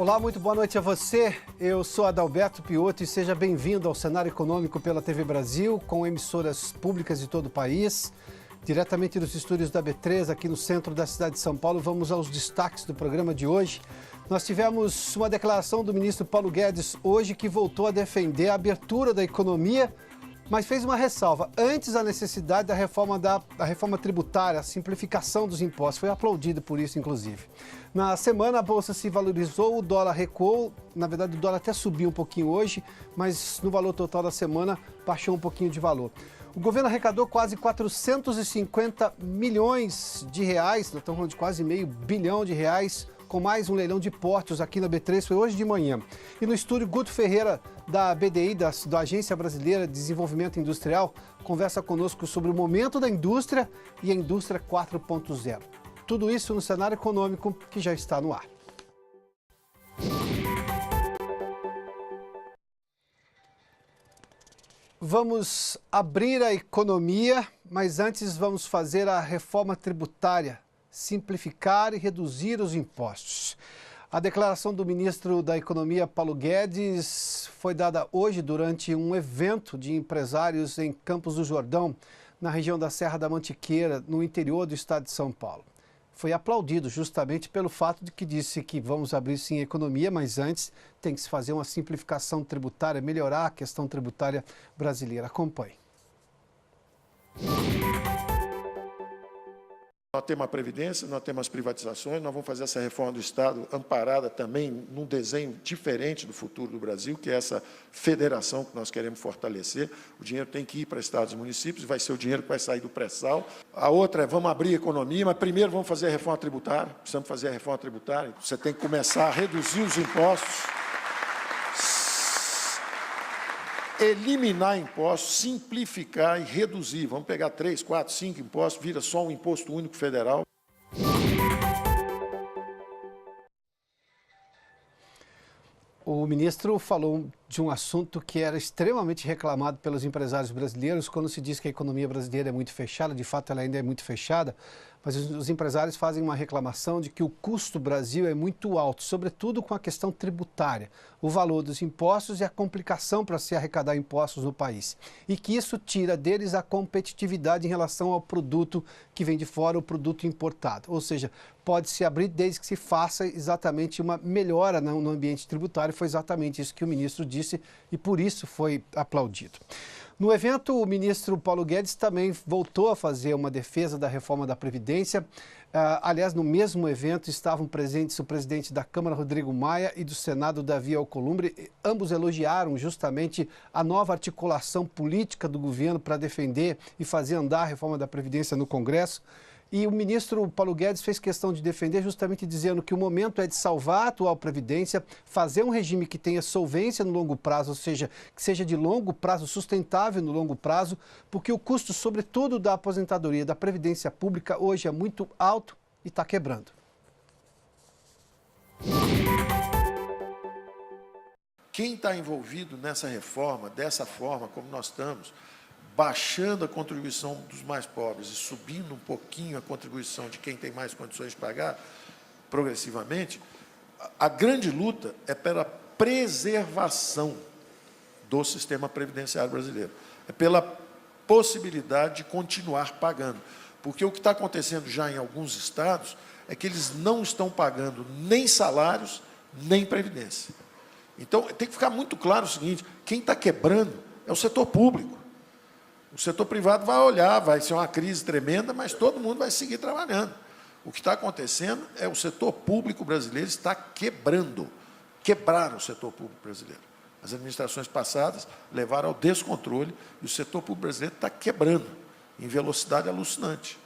Olá, muito boa noite a você. Eu sou Adalberto Piotto e seja bem-vindo ao Cenário Econômico pela TV Brasil, com emissoras públicas de todo o país. Diretamente dos estúdios da B3, aqui no centro da cidade de São Paulo, vamos aos destaques do programa de hoje. Nós tivemos uma declaração do ministro Paulo Guedes hoje que voltou a defender a abertura da economia, mas fez uma ressalva. Antes, a necessidade da reforma tributária, a simplificação dos impostos. Foi aplaudido por isso, inclusive. Na semana, a Bolsa se valorizou, o dólar recuou. Na verdade, o dólar até subiu um pouquinho hoje, mas no valor total da semana, baixou um pouquinho de valor. O governo arrecadou quase 450 milhões de reais, nós estamos falando de quase meio bilhão de reais, com mais um leilão de portos aqui na B3, foi hoje de manhã. E no estúdio, Guto Ferreira, da BDI, da Agência Brasileira de Desenvolvimento Industrial, conversa conosco sobre o momento da indústria e a indústria 4.0. Tudo isso no cenário econômico que já está no ar. Vamos abrir a economia, mas antes vamos fazer a reforma tributária, simplificar e reduzir os impostos. A declaração do ministro da Economia, Paulo Guedes, foi dada hoje durante um evento de empresários em Campos do Jordão, na região da Serra da Mantiqueira, no interior do estado de São Paulo. Foi aplaudido justamente pelo fato de que disse que vamos abrir sim a economia, mas antes tem que se fazer uma simplificação tributária, melhorar a questão tributária brasileira. Acompanhe. Nós temos a Previdência, nós temos as privatizações, nós vamos fazer essa reforma do Estado amparada também num desenho diferente do futuro do Brasil, que é essa federação que nós queremos fortalecer. O dinheiro tem que ir para estados e municípios, vai ser o dinheiro que vai sair do pré-sal. A outra é vamos abrir a economia, mas primeiro vamos fazer a reforma tributária, precisamos fazer a reforma tributária. Você tem que começar a reduzir os impostos, eliminar impostos, simplificar e reduzir. Vamos pegar 3, 4, 5 impostos, vira só um imposto único federal. O ministro falou de um assunto que era extremamente reclamado pelos empresários brasileiros quando se diz que a economia brasileira é muito fechada. De fato, ela ainda é muito fechada, mas os empresários fazem uma reclamação de que o custo do Brasil é muito alto, sobretudo com a questão tributária, o valor dos impostos e a complicação para se arrecadar impostos no país. E que isso tira deles a competitividade em relação ao produto que vem de fora, o produto importado. Ou seja, pode-se abrir desde que se faça exatamente uma melhora no ambiente tributário. Foi exatamente isso que o ministro disse e por isso foi aplaudido. No evento, o ministro Paulo Guedes também voltou a fazer uma defesa da reforma da Previdência. Aliás, no mesmo evento estavam presentes o presidente da Câmara, Rodrigo Maia, e do Senado, Davi Alcolumbre. Ambos elogiaram justamente a nova articulação política do governo para defender e fazer andar a reforma da Previdência no Congresso. E o ministro Paulo Guedes fez questão de defender justamente dizendo que o momento é de salvar a atual Previdência, fazer um regime que tenha solvência no longo prazo, ou seja, que seja de longo prazo, sustentável no longo prazo, porque o custo, sobretudo, da aposentadoria, da Previdência Pública, hoje é muito alto e está quebrando. Quem está envolvido nessa reforma, dessa forma como nós estamos, baixando a contribuição dos mais pobres e subindo um pouquinho a contribuição de quem tem mais condições de pagar, progressivamente, a grande luta é pela preservação do sistema previdenciário brasileiro. É pela possibilidade de continuar pagando. Porque o que está acontecendo já em alguns estados é que eles não estão pagando nem salários, nem previdência. Então, tem que ficar muito claro o seguinte, quem está quebrando é o setor público. O setor privado vai olhar, vai ser uma crise tremenda, mas todo mundo vai seguir trabalhando. O que está acontecendo é o setor público brasileiro está quebrando. Quebraram o setor público brasileiro. As administrações passadas levaram ao descontrole e o setor público brasileiro está quebrando em velocidade alucinante.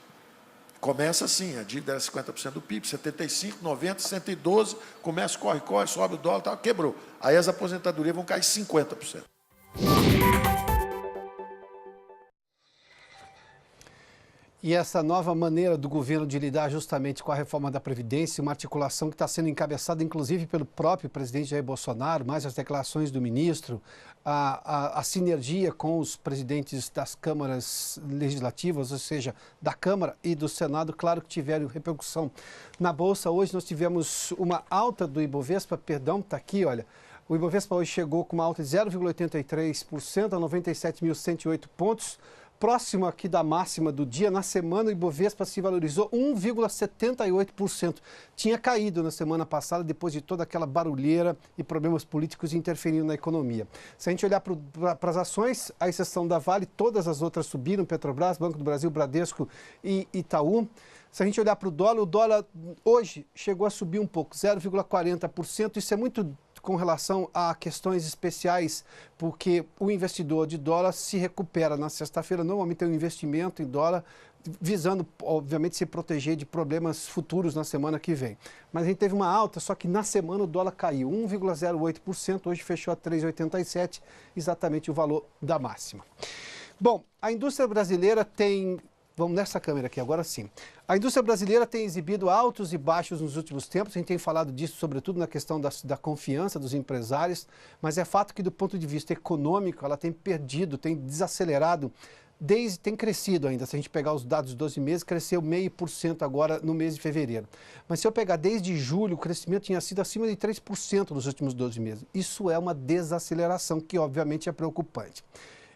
Começa assim, a dívida era 50% do PIB, 75%, 90%, 112%, começa, corre, sobe o dólar, tal, quebrou. Aí as aposentadorias vão cair 50%. E essa nova maneira do governo de lidar justamente com a reforma da Previdência, uma articulação que está sendo encabeçada inclusive pelo próprio presidente Jair Bolsonaro, mais as declarações do ministro, a sinergia com os presidentes das câmaras legislativas, ou seja, da Câmara e do Senado, claro que tiveram repercussão na Bolsa. Hoje nós tivemos uma alta do Ibovespa, está aqui, olha. O Ibovespa hoje chegou com uma alta de 0,83% a 97.108 pontos. Próximo aqui da máxima do dia, na semana o Ibovespa se valorizou 1,78%. Tinha caído na semana passada depois de toda aquela barulheira e problemas políticos interferindo na economia. Se a gente olhar para as ações, à exceção da Vale, todas as outras subiram, Petrobras, Banco do Brasil, Bradesco e Itaú. Se a gente olhar para o dólar hoje chegou a subir um pouco, 0,40%. Isso é muito com relação a questões especiais, porque o investidor de dólar se recupera na sexta-feira, normalmente tem um investimento em dólar, visando, obviamente, se proteger de problemas futuros na semana que vem. Mas a gente teve uma alta, só que na semana o dólar caiu 1,08%, hoje fechou a 3,87, exatamente o valor da máxima. Bom, a indústria brasileira tem... Vamos nessa câmera aqui, agora sim. A indústria brasileira tem exibido altos e baixos nos últimos tempos, a gente tem falado disso sobretudo na questão da confiança dos empresários, mas é fato que do ponto de vista econômico ela tem perdido, tem desacelerado, tem crescido ainda. Se a gente pegar os dados dos 12 meses, cresceu 0,5% agora no mês de fevereiro. Mas se eu pegar desde julho, o crescimento tinha sido acima de 3% nos últimos 12 meses. Isso é uma desaceleração que obviamente é preocupante.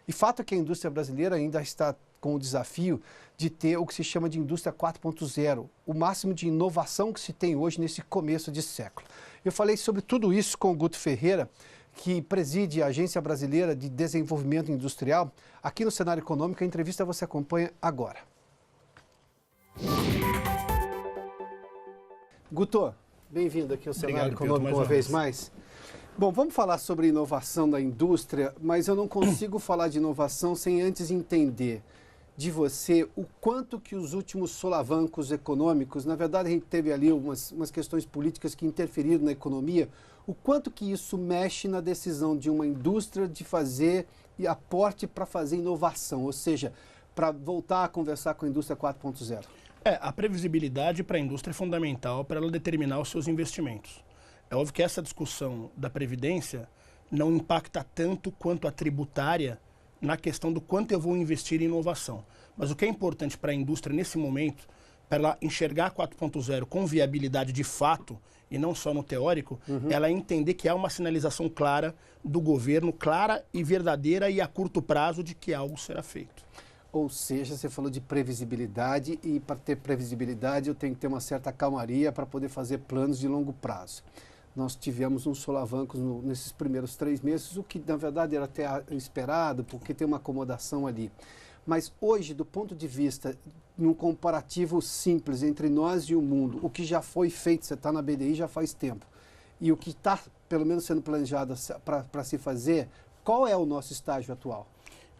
E fato é que a indústria brasileira ainda está com o desafio de ter o que se chama de indústria 4.0, o máximo de inovação que se tem hoje nesse começo de século. Eu falei sobre tudo isso com o Guto Ferreira, que preside a Agência Brasileira de Desenvolvimento Industrial, aqui no Cenário Econômico. A entrevista você acompanha agora. Guto, bem-vindo aqui ao Cenário Econômico uma vez mais. Bom, vamos falar sobre inovação da indústria, mas eu não consigo falar de inovação sem antes entender de você o quanto que os últimos solavancos econômicos, na verdade a gente teve ali umas questões políticas que interferiram na economia, o quanto que isso mexe na decisão de uma indústria de fazer e aporte para fazer inovação, ou seja, para voltar a conversar com a indústria 4.0. A previsibilidade para a indústria é fundamental para ela determinar os seus investimentos. É óbvio que essa discussão da Previdência não impacta tanto quanto a tributária na questão do quanto eu vou investir em inovação. Mas o que é importante para a indústria nesse momento, para ela enxergar a 4.0 com viabilidade de fato, e não só no teórico, ela entender que há uma sinalização clara do governo, clara e verdadeira e a curto prazo de que algo será feito. Ou seja, você falou de previsibilidade e para ter previsibilidade eu tenho que ter uma certa calmaria para poder fazer planos de longo prazo. Nós tivemos uns solavancos nesses primeiros 3 meses, o que na verdade era até esperado, porque tem uma acomodação ali. Mas hoje, do ponto de vista, num comparativo simples entre nós e o mundo, o que já foi feito, você está na BDI já faz tempo, e o que está, pelo menos, sendo planejado para se fazer, qual é o nosso estágio atual?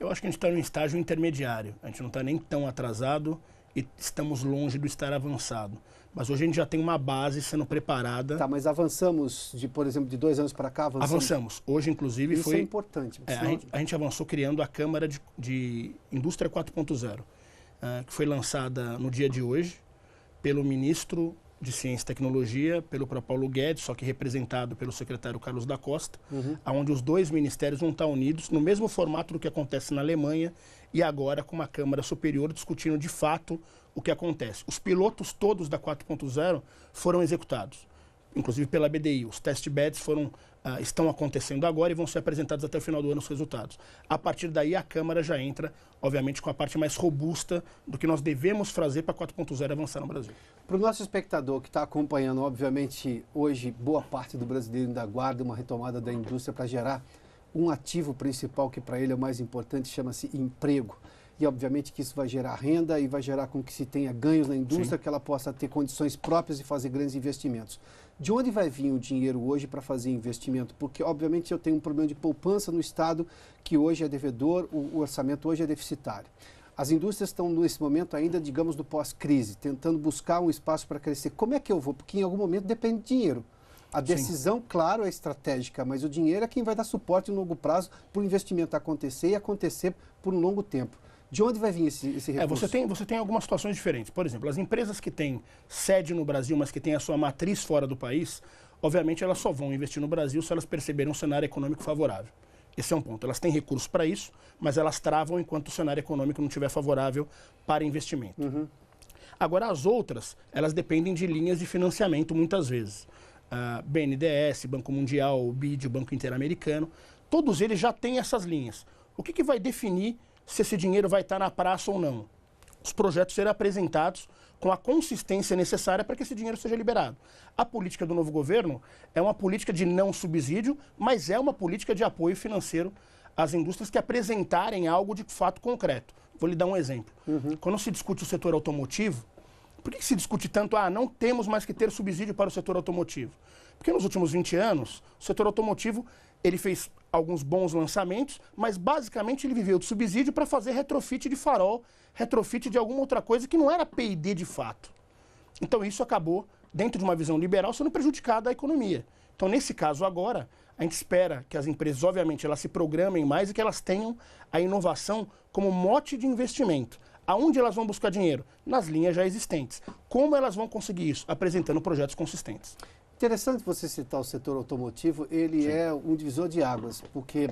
Eu acho que a gente está num estágio intermediário, a gente não está nem tão atrasado e estamos longe do estar avançado. Mas hoje a gente já tem uma base sendo preparada. Tá, mas avançamos, por exemplo, de 2 anos para cá? Avançamos. Hoje, inclusive, Isso é importante. A gente avançou criando a Câmara de Indústria 4.0, que foi lançada no dia de hoje pelo ministro de Ciência e Tecnologia, pelo próprio Paulo Guedes, só que representado pelo secretário Carlos da Costa, onde os 2 ministérios vão estar unidos no mesmo formato do que acontece na Alemanha e agora com uma Câmara Superior discutindo de fato o que acontece. Os pilotos todos da 4.0 foram executados, inclusive pela BDI. Os test beds estão acontecendo agora e vão ser apresentados até o final do ano os resultados. A partir daí, a Câmara já entra, obviamente, com a parte mais robusta do que nós devemos fazer para a 4.0 avançar no Brasil. Para o nosso espectador que está acompanhando, obviamente, hoje, boa parte do brasileiro ainda aguarda uma retomada da indústria para gerar um ativo principal que para ele é o mais importante, chama-se emprego. E, obviamente, que isso vai gerar renda e vai gerar com que se tenha ganhos na indústria, que ela possa ter condições próprias de fazer grandes investimentos. De onde vai vir o dinheiro hoje para fazer investimento? Porque, obviamente, eu tenho um problema de poupança no Estado, que hoje é devedor, o orçamento hoje é deficitário. As indústrias estão, nesse momento, ainda, digamos, do pós-crise, tentando buscar um espaço para crescer. Como é que eu vou? Porque, em algum momento, depende de dinheiro. A decisão, claro, é estratégica, mas o dinheiro é quem vai dar suporte no longo prazo para o investimento acontecer e acontecer por um longo tempo. De onde vai vir esse recurso? Você tem algumas situações diferentes. Por exemplo, as empresas que têm sede no Brasil, mas que têm a sua matriz fora do país, obviamente elas só vão investir no Brasil se elas perceberem um cenário econômico favorável. Esse é um ponto. Elas têm recursos para isso, mas elas travam enquanto o cenário econômico não estiver favorável para investimento. Uhum. Agora, as outras, elas dependem de linhas de financiamento muitas vezes. BNDES, Banco Mundial, o BID, o Banco Interamericano, todos eles já têm essas linhas. O que vai definir se esse dinheiro vai estar na praça ou não? Os projetos serão apresentados com a consistência necessária para que esse dinheiro seja liberado. A política do novo governo é uma política de não subsídio, mas é uma política de apoio financeiro às indústrias que apresentarem algo de fato concreto. Vou lhe dar um exemplo. Uhum. Quando se discute o setor automotivo, por que se discute tanto, não temos mais que ter subsídio para o setor automotivo? Porque nos últimos 20 anos, o setor automotivo ele fez alguns bons lançamentos, mas basicamente ele viveu de subsídio para fazer retrofit de farol, retrofit de alguma outra coisa que não era P&D de fato. Então isso acabou, dentro de uma visão liberal, sendo prejudicado à economia. Então nesse caso agora, a gente espera que as empresas, obviamente, elas se programem mais e que elas tenham a inovação como mote de investimento. Aonde elas vão buscar dinheiro? Nas linhas já existentes. Como elas vão conseguir isso? Apresentando projetos consistentes. Interessante você citar o setor automotivo, ele Sim. é um divisor de águas, porque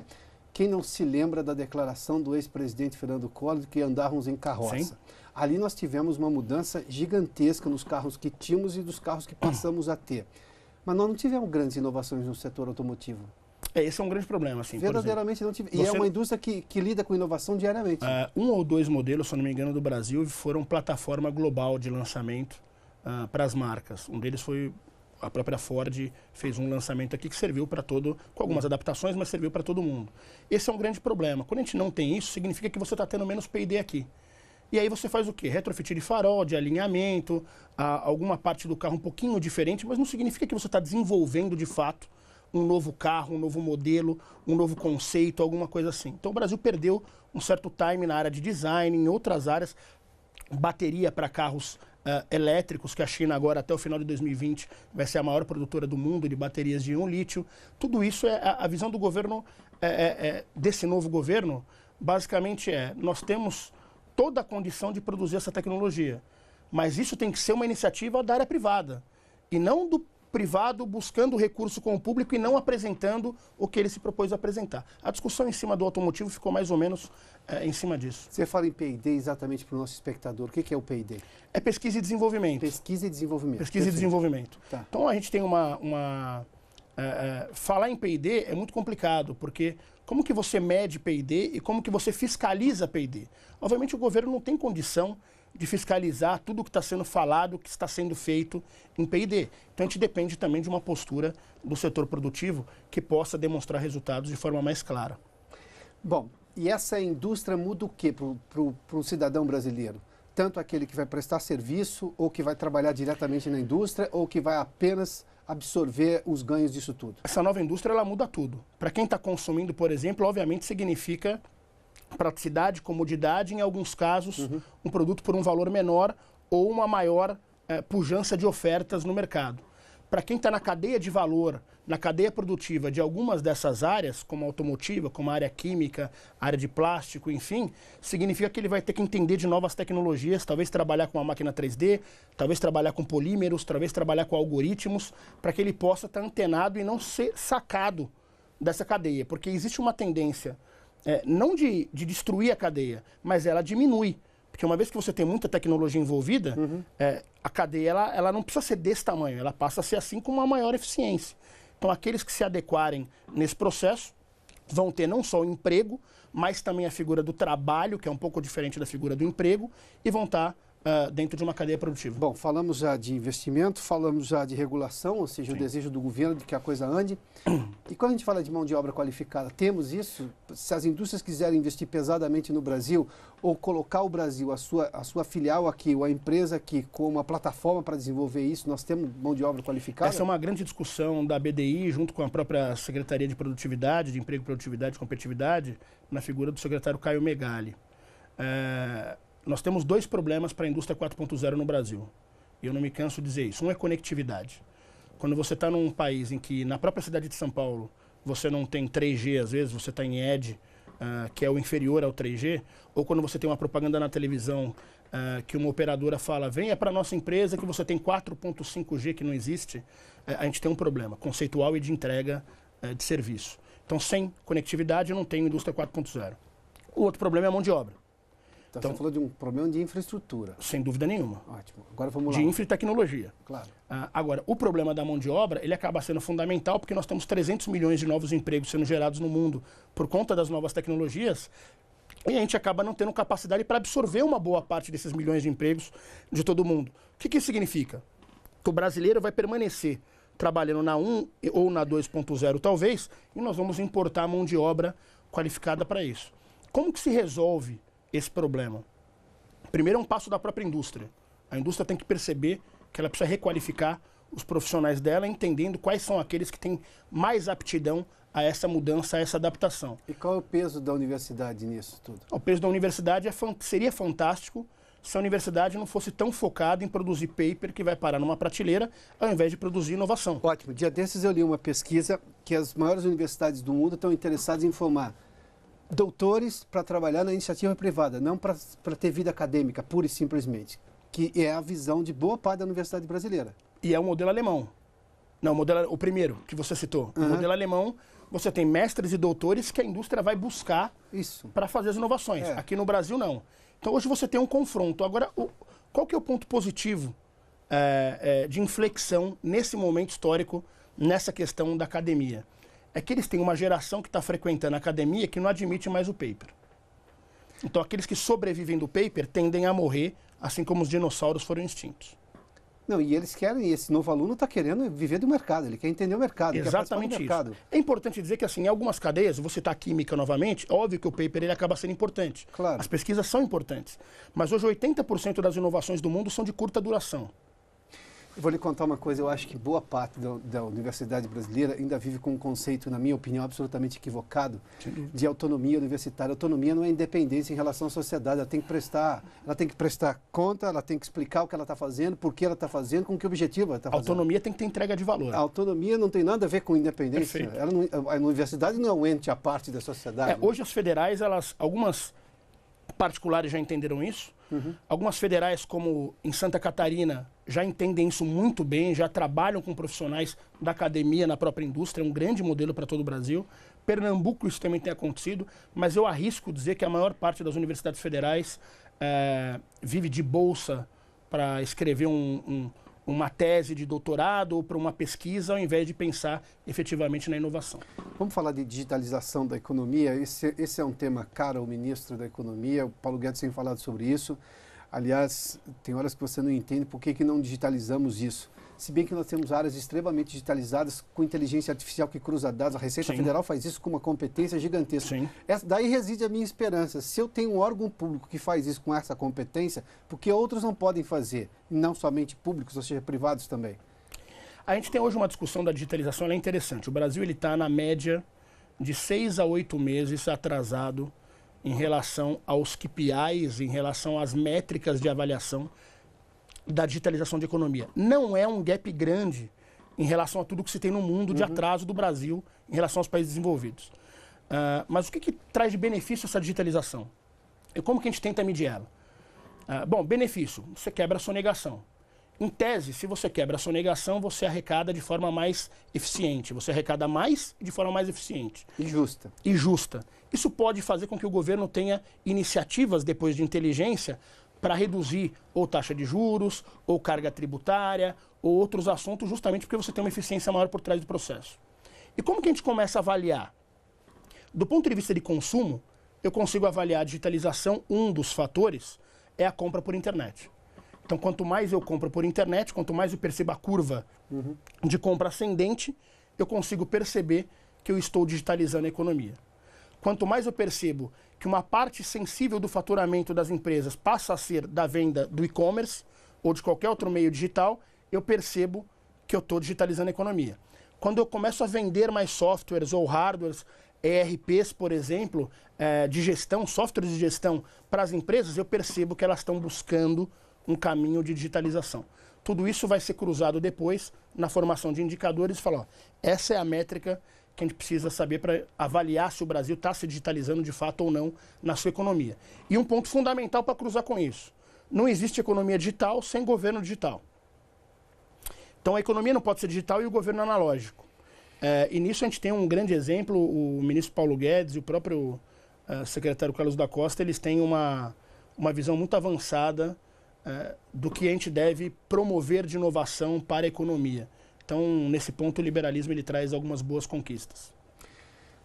quem não se lembra da declaração do ex-presidente Fernando Collor de que andávamos em carroça? Sim. Ali nós tivemos uma mudança gigantesca nos carros que tínhamos e dos carros que passamos a ter. Mas nós não tivemos grandes inovações no setor automotivo. Esse é um grande problema, assim. Verdadeiramente não tivemos. E é uma indústria que lida com inovação diariamente. Um ou dois modelos, se não me engano, do Brasil foram plataforma global de lançamento para as marcas. Um deles foi a própria Ford, fez um lançamento aqui que serviu para todo, com algumas adaptações, mas serviu para todo mundo. Esse é um grande problema. Quando a gente não tem isso, significa que você está tendo menos P&D aqui. E aí você faz o quê? Retrofit de farol, de alinhamento, alguma parte do carro um pouquinho diferente, mas não significa que você está desenvolvendo de fato um novo carro, um novo modelo, um novo conceito, alguma coisa assim. Então o Brasil perdeu um certo time na área de design, em outras áreas, bateria para carros elétricos, que a China agora, até o final de 2020, vai ser a maior produtora do mundo de baterias de íon lítio. Tudo isso é a visão do governo, desse novo governo, basicamente nós temos toda a condição de produzir essa tecnologia, mas isso tem que ser uma iniciativa da área privada, e não do privado buscando recurso com o público e não apresentando o que ele se propôs a apresentar. A discussão em cima do automotivo ficou mais ou menos em cima disso. Você fala em P&D exatamente para o nosso espectador. O que é o P&D? É pesquisa e desenvolvimento. Pesquisa e desenvolvimento. Pesquisa Perfeito. E desenvolvimento. Tá. Então a gente tem falar em P&D é muito complicado, porque como que você mede P&D e como que você fiscaliza P&D? Obviamente o governo não tem condição de fiscalizar tudo o que está sendo falado, que está sendo feito em P&D. Então a gente depende também de uma postura do setor produtivo que possa demonstrar resultados de forma mais clara. Bom, e essa indústria muda o que para o cidadão brasileiro? Tanto aquele que vai prestar serviço, ou que vai trabalhar diretamente na indústria, ou que vai apenas absorver os ganhos disso tudo? Essa nova indústria, ela muda tudo. Para quem está consumindo, por exemplo, obviamente significa praticidade, comodidade, em alguns casos, um produto por um valor menor ou uma maior pujança de ofertas no mercado. Para quem está na cadeia de valor, na cadeia produtiva de algumas dessas áreas, como a automotiva, como a área química, a área de plástico, enfim, significa que ele vai ter que entender de novas tecnologias, talvez trabalhar com a máquina 3D, talvez trabalhar com polímeros, talvez trabalhar com algoritmos, para que ele possa estar antenado e não ser sacado dessa cadeia, porque existe uma tendência não de destruir a cadeia, mas ela diminui. Porque uma vez que você tem muita tecnologia envolvida, a cadeia ela não precisa ser desse tamanho, ela passa a ser assim com uma maior eficiência. Então aqueles que se adequarem nesse processo vão ter não só o emprego, mas também a figura do trabalho, que é um pouco diferente da figura do emprego, e vão estar dentro de uma cadeia produtiva. Bom, falamos já de investimento, falamos já de regulação, ou seja, Sim. o desejo do governo de que a coisa ande. E quando a gente fala de mão de obra qualificada, temos isso? Se as indústrias quiserem investir pesadamente no Brasil, ou colocar o Brasil, a sua filial aqui, ou a empresa aqui, como uma plataforma para desenvolver isso, nós temos mão de obra qualificada? Essa é uma grande discussão da BDI, junto com a própria Secretaria de Produtividade, de Emprego, Produtividade e Competitividade, na figura do secretário Caio Megali. Nós temos dois problemas para a indústria 4.0 no Brasil. E eu não me canso de dizer isso. Um é conectividade. Quando você está num país em que, na própria cidade de São Paulo, você não tem 3G, às vezes, você está em ED, que é o inferior ao 3G, ou quando você tem uma propaganda na televisão que uma operadora fala, venha para a nossa empresa que você tem 4.5G que não existe, a gente tem um problema conceitual e de entrega de serviço. Então, sem conectividade, eu não tenho indústria 4.0. O outro problema é a mão de obra. Então, você falou de um problema de infraestrutura. Sem dúvida nenhuma. Ótimo. Agora vamos lá. De infra e tecnologia. Claro. Agora, o problema da mão de obra, ele acaba sendo fundamental porque nós temos 300 milhões de novos empregos sendo gerados no mundo por conta das novas tecnologias e a gente acaba não tendo capacidade para absorver uma boa parte desses milhões de empregos de todo mundo. O que isso significa? Que o brasileiro vai permanecer trabalhando na 1 ou na 2.0 talvez e nós vamos importar mão de obra qualificada para isso. Como que se resolve esse problema? Primeiro é um passo da própria indústria. A indústria tem que perceber que ela precisa requalificar os profissionais dela, entendendo quais são aqueles que têm mais aptidão a essa mudança, a essa adaptação. E qual é o peso da universidade nisso tudo? O peso da universidade seria fantástico se a universidade não fosse tão focada em produzir paper que vai parar numa prateleira, ao invés de produzir inovação. Ótimo. Dia desses eu li uma pesquisa que as maiores universidades do mundo estão interessadas em formar doutores para trabalhar na iniciativa privada, não para ter vida acadêmica, pura e simplesmente, que é a visão de boa parte da universidade brasileira. E é o modelo alemão. Não, o primeiro que você citou. O modelo alemão, você tem mestres e doutores que a indústria vai buscar para fazer as inovações. Aqui no Brasil, não. Então, hoje você tem um confronto. Agora, qual que é o ponto positivo de inflexão nesse momento histórico, nessa questão da academia? É que eles têm uma geração que está frequentando a academia que não admite mais o paper. Então, aqueles que sobrevivem do paper tendem a morrer, assim como os dinossauros foram extintos. Não, e eles querem, esse novo aluno está querendo viver do mercado, ele quer entender o mercado. Exatamente quer mercado. isso. É importante dizer que, assim, em algumas cadeias, vou citar a química novamente, óbvio que o paper ele acaba sendo importante. Claro. As pesquisas são importantes. Mas hoje 80% das inovações do mundo são de curta duração. Eu vou lhe contar uma coisa, eu acho que boa parte da universidade brasileira ainda vive com um conceito, na minha opinião, absolutamente equivocado, de autonomia universitária. Autonomia não é independência em relação à sociedade, ela tem que prestar conta, ela tem que explicar o que ela está fazendo, por que ela está fazendo, com que objetivo ela está fazendo. Autonomia tem que ter entrega de valor. A autonomia não tem nada a ver com independência. A universidade não é um ente à parte da sociedade. Hoje as federais, algumas particulares já entenderam isso. Algumas federais, como em Santa Catarina, já entendem isso muito bem, já trabalham com profissionais da academia na própria indústria, é um grande modelo para todo o Brasil. Pernambuco isso também tem acontecido, mas eu arrisco dizer que a maior parte das universidades federais vive de bolsa para escrever uma tese de doutorado ou para uma pesquisa, ao invés de pensar efetivamente na inovação. Vamos falar de digitalização da economia. Esse é um tema caro ao ministro da Economia. O Paulo Guedes tem falado sobre isso. Aliás, tem horas que você não entende por que não digitalizamos isso. Se bem que nós temos áreas extremamente digitalizadas com inteligência artificial que cruza dados. A Receita Federal faz isso com uma competência gigantesca. Daí reside a minha esperança. Se eu tenho um órgão público que faz isso com essa competência, por que outros não podem fazer? Não somente públicos, ou seja, privados também. A gente tem hoje uma discussão da digitalização, ela é interessante. O Brasil está na média de 6 a 8 meses atrasado em relação aos KPIs, em relação às métricas de avaliação da digitalização de economia. Não é um gap grande em relação a tudo que se tem no mundo de atraso do Brasil em relação aos países desenvolvidos. Mas o que traz de benefício essa digitalização? E como que a gente tenta medir ela? Bom, benefício, você quebra a sonegação. Em tese, se você quebra a sonegação, você arrecada de forma mais eficiente. Você arrecada mais de forma mais eficiente. E justa. E justa. Isso pode fazer com que o governo tenha iniciativas, depois de inteligência, para reduzir ou taxa de juros, ou carga tributária, ou outros assuntos, justamente porque você tem uma eficiência maior por trás do processo. E como que a gente começa a avaliar? Do ponto de vista de consumo, eu consigo avaliar a digitalização, um dos fatores é a compra por internet. Então, quanto mais eu compro por internet, quanto mais eu percebo a curva de compra ascendente, eu consigo perceber que eu estou digitalizando a economia. Quanto mais eu percebo que uma parte sensível do faturamento das empresas passa a ser da venda do e-commerce ou de qualquer outro meio digital, eu percebo que eu estou digitalizando a economia. Quando eu começo a vender mais softwares ou hardwares, ERPs, por exemplo, de gestão, softwares de gestão para as empresas, eu percebo que elas estão buscando um caminho de digitalização. Tudo isso vai ser cruzado depois na formação de indicadores e falar, ó, essa é a métrica que a gente precisa saber para avaliar se o Brasil está se digitalizando de fato ou não na sua economia. E um ponto fundamental para cruzar com isso: não existe economia digital sem governo digital. Então a economia não pode ser digital e o governo analógico. E nisso a gente tem um grande exemplo: o ministro Paulo Guedes e o próprio secretário Carlos da Costa, eles têm uma visão muito avançada do que a gente deve promover de inovação para a economia. Então, nesse ponto, o liberalismo ele traz algumas boas conquistas.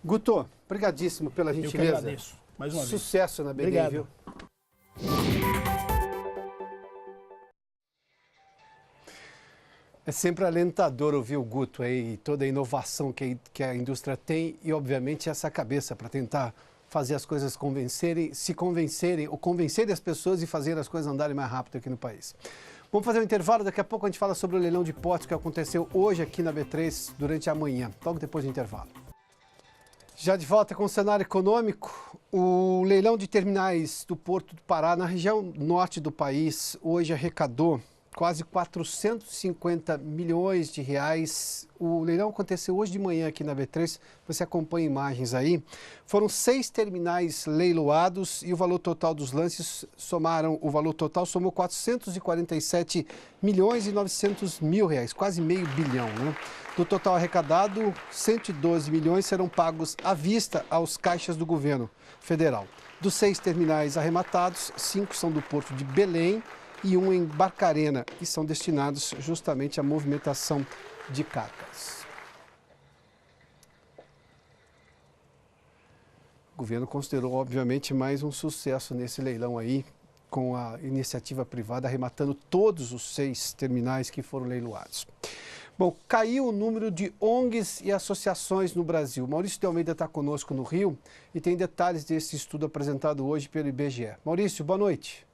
Guto, obrigadíssimo pela gentileza. Eu que agradeço. Mais uma vez. Sucesso na BD, Obrigado. viu? É sempre alentador ouvir o Guto aí, toda a inovação que a indústria tem e, obviamente, essa cabeça para tentar fazer as coisas se convencerem ou convencerem as pessoas e fazer as coisas andarem mais rápido aqui no país. Vamos fazer um intervalo, daqui a pouco a gente fala sobre o leilão de potes que aconteceu hoje aqui na B3 durante a manhã, logo depois do intervalo. Já de volta com o cenário econômico, o leilão de terminais do Porto do Pará, na região norte do país, hoje arrecadou quase 450 milhões de reais. O leilão aconteceu hoje de manhã aqui na B3, você acompanha imagens aí. Foram 6 terminais leiloados e o valor total dos lances somou 447 milhões e 900 mil reais, quase meio bilhão, né? Do total arrecadado, 112 milhões serão pagos à vista aos caixas do governo federal. Dos 6 terminais arrematados, 5 são do Porto de Belém e 1 em Barcarena, que são destinados justamente à movimentação de cargas. O governo considerou, obviamente, mais um sucesso nesse leilão aí, com a iniciativa privada arrematando todos os 6 terminais que foram leiloados. Bom, caiu o número de ONGs e associações no Brasil. Maurício de Almeida está conosco no Rio e tem detalhes desse estudo apresentado hoje pelo IBGE. Maurício, boa noite.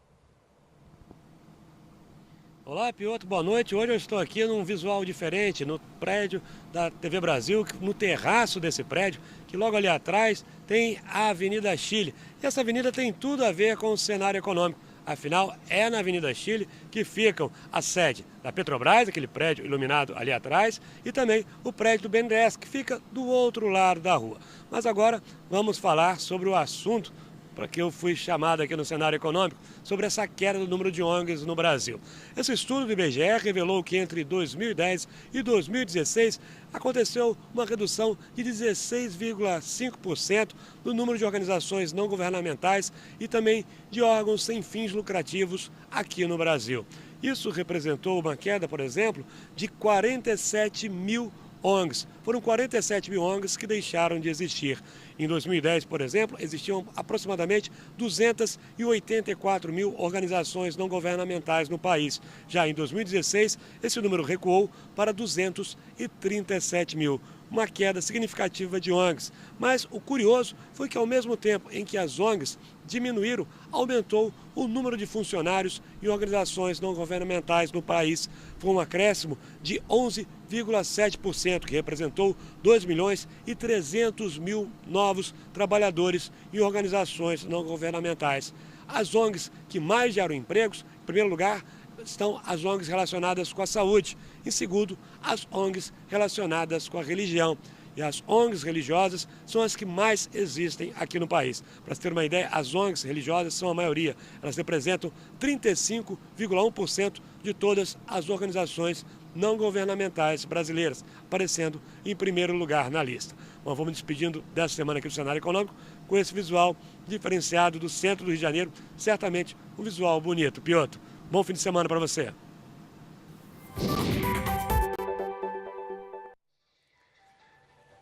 Olá, Piotr, boa noite. Hoje eu estou aqui num visual diferente, no prédio da TV Brasil, no terraço desse prédio, que logo ali atrás tem a Avenida Chile. E essa avenida tem tudo a ver com o cenário econômico. Afinal, é na Avenida Chile que ficam a sede da Petrobras, aquele prédio iluminado ali atrás, e também o prédio do BNDES, que fica do outro lado da rua. Mas agora vamos falar sobre o assunto para que eu fui chamado aqui no cenário econômico, sobre essa queda do número de ONGs no Brasil. Esse estudo do IBGE revelou que entre 2010 e 2016 aconteceu uma redução de 16,5% do número de organizações não governamentais e também de órgãos sem fins lucrativos aqui no Brasil. Isso representou uma queda, por exemplo, de 47 mil ONGs. Foram 47 mil ONGs que deixaram de existir. Em 2010, por exemplo, existiam aproximadamente 284 mil organizações não governamentais no país. Já em 2016, esse número recuou para 237 mil. Uma queda significativa de ONGs. Mas o curioso foi que, ao mesmo tempo em que as ONGs diminuíram, aumentou o número de funcionários e organizações não governamentais no país. Foi um acréscimo de 11,7%, que representou 2 milhões e 300 mil novos trabalhadores e organizações não governamentais. As ONGs que mais geram empregos, em primeiro lugar, estão as ONGs relacionadas com a saúde. Em segundo, as ONGs relacionadas com a religião. E as ONGs religiosas são as que mais existem aqui no país. Para se ter uma ideia, as ONGs religiosas são a maioria. Elas representam 35,1% de todas as organizações não governamentais brasileiras, aparecendo em primeiro lugar na lista. Bom, vamos despedindo dessa semana aqui do cenário econômico com esse visual diferenciado do centro do Rio de Janeiro. Certamente um visual bonito. Piotr, bom fim de semana para você.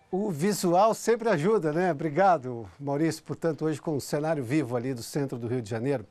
O visual sempre ajuda, né? Obrigado, Maurício, portanto, hoje com o cenário vivo ali do centro do Rio de Janeiro.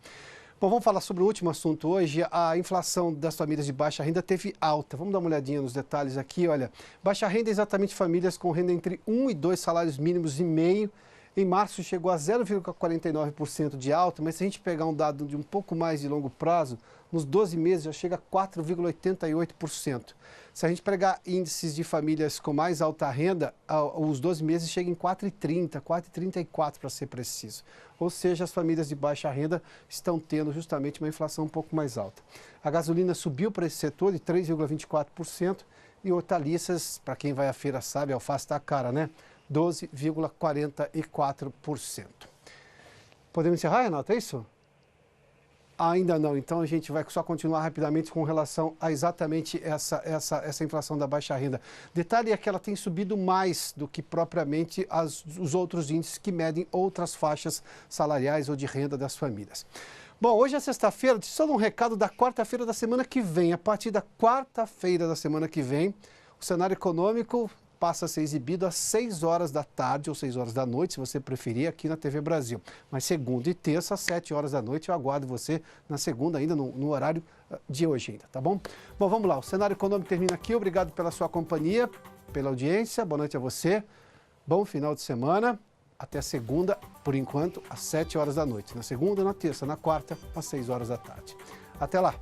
Bom, vamos falar sobre o último assunto hoje. A inflação das famílias de baixa renda teve alta. Vamos dar uma olhadinha nos detalhes aqui. Olha, baixa renda é exatamente famílias com renda entre 1 e 2 salários mínimos e meio. Em março chegou a 0,49% de alta, mas se a gente pegar um dado de um pouco mais de longo prazo, nos 12 meses já chega a 4,88%. Se a gente pegar índices de famílias com mais alta renda, os 12 meses chegam em 4,30, 4,34% para ser preciso. Ou seja, as famílias de baixa renda estão tendo justamente uma inflação um pouco mais alta. A gasolina subiu para esse setor de 3,24% e hortaliças, para quem vai à feira sabe, a alface está cara, né? 12,44%. Podemos encerrar, Renato? É isso? Ainda não, então a gente vai só continuar rapidamente com relação a exatamente essa inflação da baixa renda. Detalhe é que ela tem subido mais do que propriamente os outros índices que medem outras faixas salariais ou de renda das famílias. Bom, hoje é sexta-feira, só um recado da quarta-feira da semana que vem. A partir da quarta-feira da semana que vem, o cenário econômico passa a ser exibido às 6 horas da tarde ou 6 horas da noite, se você preferir, aqui na TV Brasil. Mas segunda e terça, às 7 horas da noite, eu aguardo você na segunda, ainda no horário de hoje ainda, tá bom? Bom, vamos lá, o cenário econômico termina aqui. Obrigado pela sua companhia, pela audiência. Boa noite a você. Bom final de semana. Até segunda, por enquanto, às 7 horas da noite. Na segunda, na terça, na quarta, às 6 horas da tarde. Até lá!